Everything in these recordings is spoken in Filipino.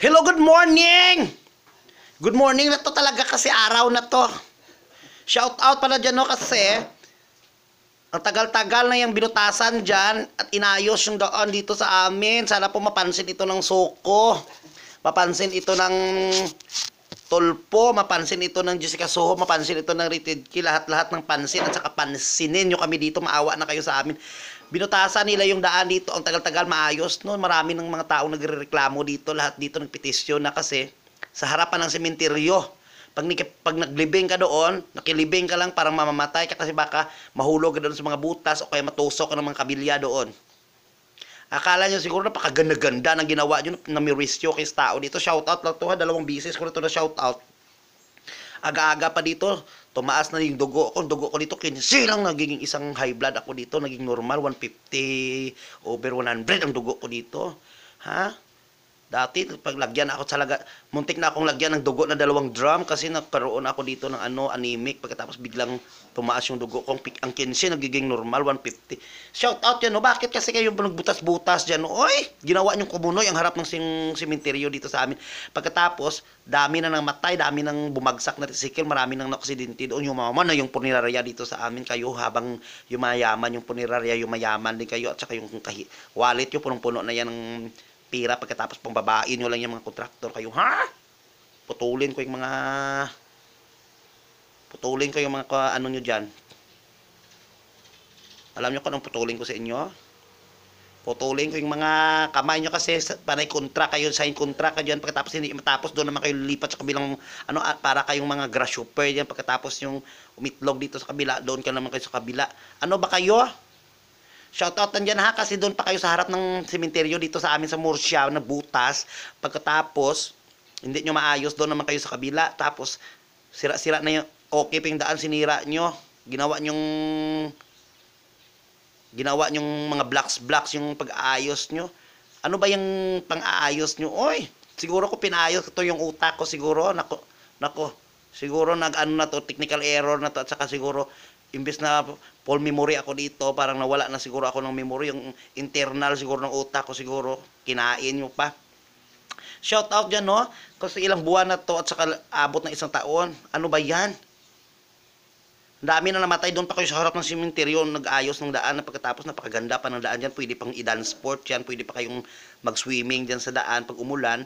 Hello, good morning! Good morning na to talaga kasi araw na to. Shout out pala dyan no kasi ang tagal-tagal na yung binutasan dyan at inayos yung daan dito sa amin. Sana po mapansin ito ng Soko. Mapansin ito ng Tulpo. Mapansin ito ng Jessica Soho. Mapansin ito ng Rated K. Lahat-lahat ng pansin at saka pansinin nyo kami dito. Maawa na kayo sa amin. Binutasan nila yung daan dito. Ang tagal-tagal maayos. No? Marami ng mga taong nagrereklamo dito. Lahat dito nagpetisyon na kasi sa harapan ng sementeryo. Pag naglibing ka doon, nakilibing ka lang parang mamamatay ka kasi baka mahulog ka doon sa mga butas o kaya matusok ka ng mga kabilya doon. Akala nyo siguro napakaganda-ganda ng ginawa nyo na mirisyo kay tao dito. Shoutout lang to ha, 2 bisis ko na to na shoutout. Aga-aga pa dito, tumaas na yung dugo ko. Dugo ko dito, 15 lang nagiging isang high blood ako dito. Naging normal, 150 over 100 ang dugo ko dito. Ha? Dati, pag lagyan ako talaga, muntik na akong lagyan ng dugo na 2 drum kasi nagkaroon ako dito ng anemic. Pagkatapos biglang tumaas yung dugo kong ang 15 nagiging normal, 150. Shout out yan, no? Bakit kasi kayo nagbutas-butas dyan? No? Oy, ginawa niyong kumunoy ang harap ng sementeryo dito sa amin. Pagkatapos, dami na nang matay, dami nang bumagsak na tricycle, marami nang naksidente doon. Yung mama na yung punerarya dito sa amin kayo habang yumayaman yung punerarya, yumayaman din kayo at saka yung wallet yung punong-puno na yan ng pira pagkatapos pang babain nyo lang yung mga kontraktor kayo, ha? Putulin ko yung mga ano nyo dyan. Alam nyo kung anong putulin ko sa inyo? Putulin ko yung mga kamay nyo kasi panay kontra kayo, sign kontra ka dyan pagkatapos hindi matapos doon naman kayo lipat sa kabilang para kayong mga grasshopper dyan pagkatapos yung umitlog dito sa kabila, doon ka naman kayo sa kabila. Ano ba kayo? Shoutout nandyan ha, kasi doon pa kayo sa harap ng sementeryo dito sa amin sa Murcia na butas. Pagkatapos, hindi nyo maayos, doon naman kayo sa kabila. Tapos, sira-sira na yung okay pa yung daan, sinira nyo. Ginawa nyong mga blocks yung pag-aayos nyo. Ano ba yung pang-aayos nyo? Oy, siguro ko pinaayos ito yung utak ko siguro. Nako, siguro na to, technical error na to at saka siguro imbes na full memory ako dito, parang nawala na siguro ako ng memory, yung internal siguro ng utak ko siguro, kinain nyo pa. Shout out dyan, no? Kasi ilang buwan na to at saka abot ng 1 taon. Ano ba yan? Dami na namatay doon pa kayo sa harap ng sementeryo, nag-ayos ng daan na pagkatapos napakaganda pa ng daan dyan. Pwede pang i-dance sport yan, pwede pa kayong mag-swimming dyan sa daan. Pag umulan,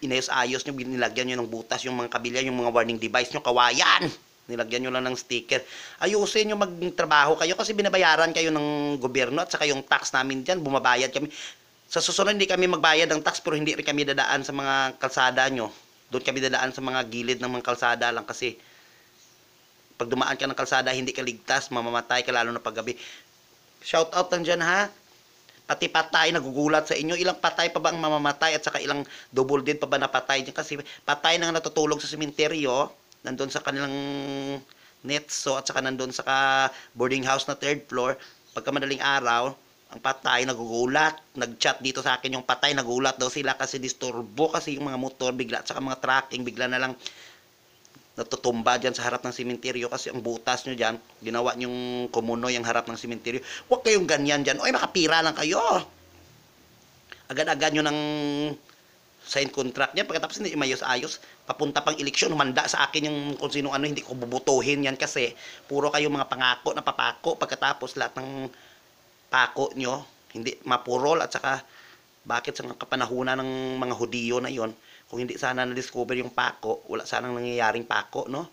inayos-ayos nyo, binilagyan nyo ng butas, yung mga kabilya, yung mga warning device nyo, kawayan! Nilagyan nyo lang ng sticker. Ayusin nyo magtrabaho kayo kasi binabayaran kayo ng gobyerno at saka yung tax namin dyan, bumabayad kami. Sa susunod hindi kami magbayad ng tax pero hindi rin kami dadaan sa mga kalsada nyo. Doon kami dadaan sa mga gilid ng mga kalsada lang kasi pag dumaan ka ng kalsada hindi ka ligtas, mamamatay ka lalo na paggabi. Shout out lang dyan ha. Pati patay, nagugulat sa inyo. Ilang patay pa ba ang mamamatay at saka ilang double dead pa ba na patay dyan? Kasi patay na natutulog sa sementeryo, nandun sa kanilang netso at saka nandun sa boarding house na 3rd floor. Pagka madaling araw, ang patay nagugulat. Nag-chat dito sa akin yung patay, nagulat daw sila kasi disturbo kasi yung mga motor bigla at saka mga tracking bigla na lang natutumba dyan sa harap ng sementeryo kasi ang butas nyo dyan, ginawa nyong kumunoy ang harap ng sementeryo. Huwag kayong ganyan dyan. Oy, makapira lang kayo. Agad-agad nyo ng sign contract niya, pagkatapos hindi mayos-ayos, papunta pang eleksyon, humanda sa akin yung kung sino hindi ko bubutuhin yan kasi puro kayo mga pangako na papako, pagkatapos lahat ng pako nyo, hindi mapurol at saka bakit sa kapanahunan ng mga Hudiyo na yon, kung hindi sana na-discover yung pako, wala sanang nangyayaring pako, no?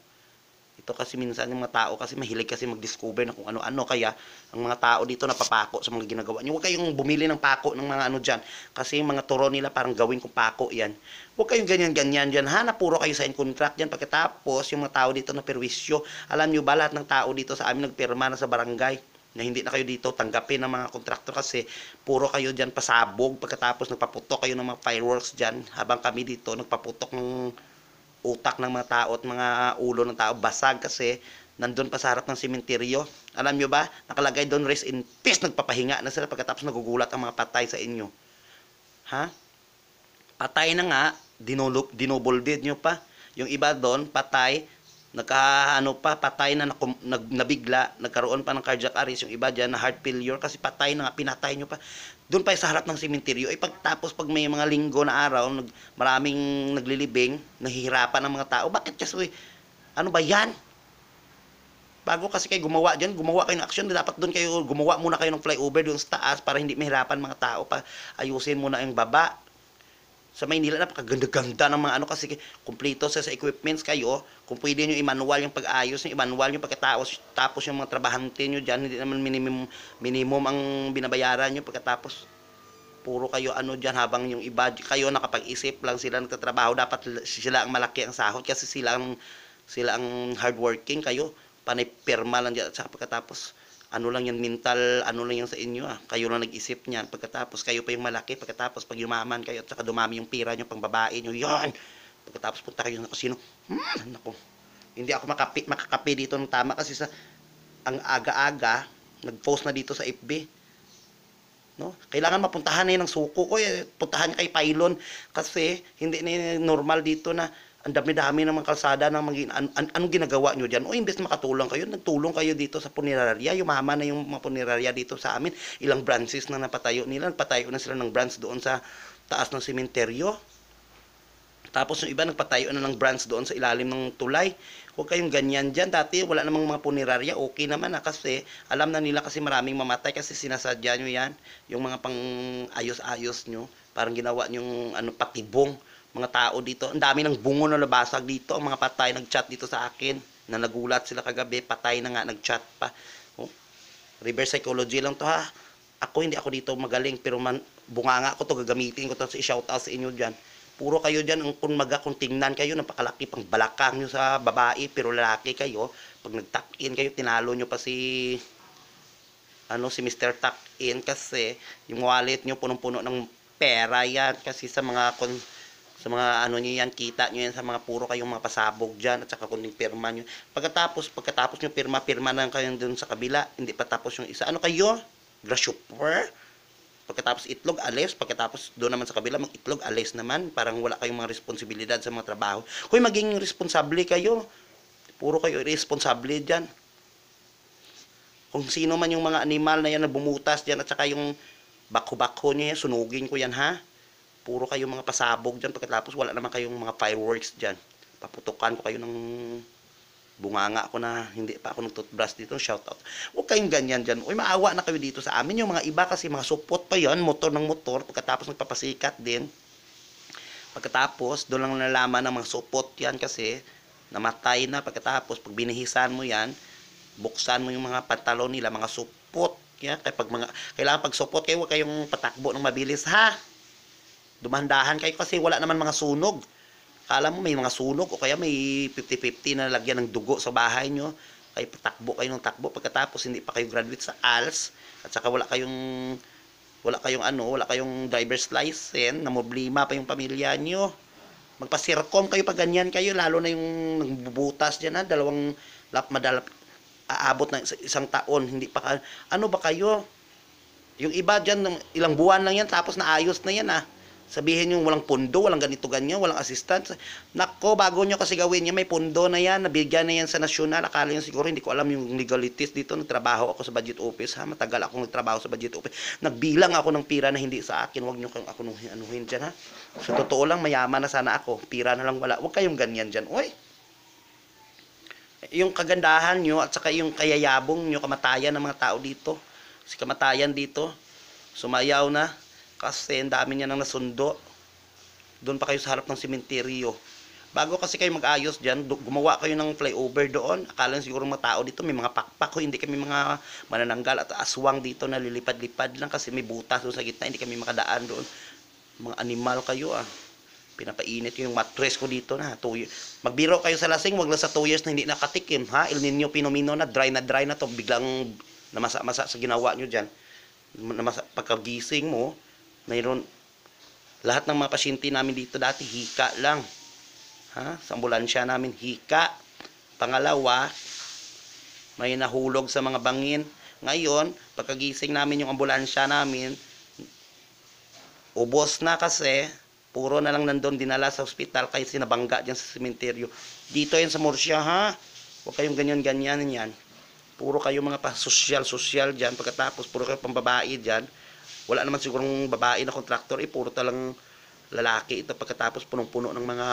Ito kasi minsan yung mga tao kasi mahilig kasi mag-discover na kung ano-ano kaya ang mga tao dito napapako sa mga ginagawa nyo. Huwag kayong bumili ng pako ng mga ano dyan kasi yung mga turo nila parang gawin kong pako yan. Huwag kayong ganyan-ganyan dyan ha, na puro kayo sign contract dyan pagkatapos yung mga tao dito na perwisyo. Alam nyo ba lahat ng tao dito sa amin nagpirma na sa barangay na hindi na kayo dito tanggapin ng mga kontraktor kasi puro kayo dyan pasabog pagkatapos nagpaputok kayo ng mga fireworks dyan habang kami dito nagpaputok ng utak ng mga tao at mga ulo ng tao basag kasi nandun pa sa harap ng sementeryo. Alam nyo ba, nakalagay doon rest in peace, nagpapahinga na sila pagkatapos nagugulat ang mga patay sa inyo. Ha? Patay na nga, dinouble dead nyo pa. Yung iba doon, patay, patay na nabigla, nagkaroon pa ng cardiac arrest, yung iba dyan na heart failure kasi patay na nga, pinatay nyo pa. doon pa sa harap ng sementeryo. Eh pagtapos pag may mga linggo na araw, maraming naglilibing, nahihirapan ng mga tao. Bakit kasi, ano ba yan? Bago kasi kayo gumawa dyan, gumawa kayo ng aksyon, dapat doon kayo, gumawa muna kayo ng flyover doon sa taas para hindi mahirapan mga tao pa. Ayusin muna yung baba. Sa Maynila, napakaganda-ganda ng mga ano kasi kumpleto sa equipments kayo. Kung pwede nyo i-manual yung pag-ayos nyo, i-manual yung pagkatapos, tapos yung mga trabahante nyo dyan, hindi naman minimum ang binabayaran nyo pagkatapos. Puro kayo ano dyan, habang yung iba, kayo nakapag-isip lang sila nagtatrabaho, dapat sila ang malaki ang sahod kasi sila ang hardworking kayo. Panay pirma lang dyan, at saka pagkatapos, ano lang yan, mental, ano lang yan sa inyo kayo lang nag-isip niyan, pagkatapos kayo pa yung malaki, pagkatapos pag yumaman kayo at saka dumami yung pira nyo, pang babae nyo, yan, pagkatapos punta kayo sa kasino, naku, hindi ako makakapi dito ng tama kasi sa, ang aga-aga, nag-post na dito sa FB, no? Kailangan mapuntahan na yun ng suko ko, puntahan kay Pylon, kasi hindi na normal dito na, ang dami-dami ng mga kalsada ng anong ginagawa nyo dyan? O imbes makatulong kayo, nagtulong kayo dito sa punerarya, yumaman na yung mga punerarya dito sa amin, ilang branches na napatayo nila, napatayo na sila ng branch doon sa taas ng sementeryo. Tapos yung iba nagpatayo na ng branch doon sa ilalim ng tulay. Huwag kayong ganyan dyan. Dati wala namang mga punerarya, okay naman kasi alam na nila kasi maraming mamatay kasi sinasadya nyo yan, yung mga pang ayos-ayos nyo, parang ginawa nyong ano, patibong. Mga tao dito, ang dami ng bungo na nabasag dito, ang mga patay nag-chat dito sa akin, na nagulat sila kagabi, patay na nga, nag-chat pa. Oh, reverse psychology lang to ha. Hindi ako dito magaling, pero bunganga ko to, gagamitin ko to, i-shout out sa inyo dyan. Puro kayo dyan, kung tingnan kayo, napakalaki pang balakang nyo sa babae, pero lalaki kayo, pag nag-tuck-in kayo, tinalo nyo pa si Mr. Tuck-in kasi yung wallet nyo punong-puno ng pera yan, kasi sa mga ano nyo yan, kita nyo yan sa mga puro kayong mga pasabog dyan at saka kung pirma nyo. Pagkatapos nyo pirma na kayo dun sa kabila, hindi pa tapos yung isa. Ano kayo? Grasshopper? Pagkatapos itlog, alis. Pagkatapos doon naman sa kabila, mag-itlog, alis naman. Parang wala kayong mga responsibilidad sa mga trabaho. Kung maging responsable kayo, puro kayo irresponsable dyan. Kung sino man yung mga animal na yan na bumutas dyan at saka yung bako-bako nyo yan, sunugin ko yan ha. Puro kayo mga pasabog dyan, pagkatapos wala naman kayong mga fireworks dyan. Paputukan ko kayo ng bunganga ko na hindi pa ako nag-toothbrush dito, shout out. Huwag kayong ganyan dyan. Uy, maawa na kayo dito sa amin. Yung mga iba kasi mga support pa yan, motor ng motor, pagkatapos nagpapasikat din. Pagkatapos, doon lang nalaman ng mga support yan kasi namatay na. Pagkatapos, pag binihisan mo yan, buksan mo yung mga pantalon nila, mga support. Yan. Kailangan pag support kayo, huwag kayong patakbo ng mabilis ha. Dumandahan kayo kasi wala naman mga sunog. Kala mo may mga sunog o kaya may 50-50 na lagyan ng dugo sa bahay nyo. Kaya takbo kayo ng takbo pagkatapos hindi pa kayo graduate sa ALS at saka wala kayong driver's license, na problema pa yung pamilya nyo. Magpasircom kayo pag ganyan kayo, lalo na yung nagbubutas dyan aabot na isang taon, hindi pa ano ba kayo? Yung iba dyan, ilang buwan lang yan tapos naayos na yan Sabihin nyo walang pundo, walang ganito ganyan, walang assistance. Nako, bago nyo kasi gawin niya, may pundo na yan, nabigyan na yan sa nasyonal. Akala nyo siguro, hindi ko alam yung legalities dito. Nagtrabaho ako sa budget office, matagal akong nagtrabaho sa budget office. Nagbilang ako ng pira na hindi sa akin. Huwag nyo kang ako anuhin dyan Sa totoo lang, mayaman na sana ako. Pira na lang wala. Huwag kayong ganyan dyan. Uy! Yung kagandahan nyo at saka yung kayayabong nyo, kamatayan ng mga tao dito. Si kamatayan dito, sumayaw na. Kasi ang dami niya nang nasundo. Doon pa kayo sa harap ng sementeryo. Bago kasi kayo mag-ayos dyan, gumawa kayo ng flyover doon. Akala siguro mga tao dito, may mga pakpak. Hindi kami mga manananggal at aswang dito na lilipad-lipad lang kasi may butas doon sa gitna. Hindi kami makadaan doon. Mga animal kayo Pinapainit yung mattress ko dito na. Magbiro kayo sa lasing, wag lang sa 2 years na hindi nakatikim. El Nino, Pinomino na dry na to. Biglang namasa-masa sa ginawa nyo dyan. Pagkagising mo, mayroon lahat ng mga pasyente namin dito dati hika lang sa ambulansya namin hika. Pangalawa, may nahulog sa mga bangin. Ngayon pagkagising namin yung ambulansya namin, ubos na kasi puro na lang nandun dinala sa ospital kaya sinabangga dyan sa sementeryo. Dito yan sa Murcia huwag kayong ganyan yan. Puro kayo mga pa social dyan, pagkatapos puro kayo pambabae dyan. Wala naman sigurong babae na kontraktor, puro talang lalaki ito. Pagkatapos punong-puno ng mga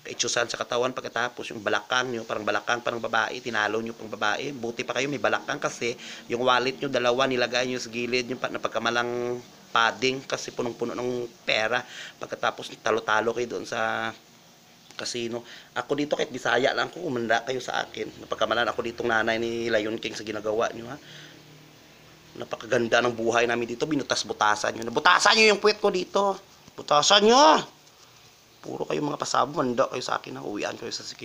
kaitsusan sa katawan. Pagkatapos yung balakang nyo, parang balakang parang babae, tinalo nyo pang babae. Buti pa kayo may balakang kasi yung wallet nyo dalawa nilagay nyo sa gilid yung napagkamalang padding kasi punong-puno ng pera. Pagkatapos talo-talo kayo doon sa casino. Ako dito kahit Bisaya lang ako, umanda kayo sa akin. Napagkamalan ako ditong nanay ni Lion King sa ginagawa nyo ha. Napakaganda ng buhay namin dito. Binutas-butasan nyo. Butasan nyo yung puwet ko dito. Butasan nyo. Puro kayo mga pasabo. Manda kayo sa akin na. Uwian kayo sa sikip.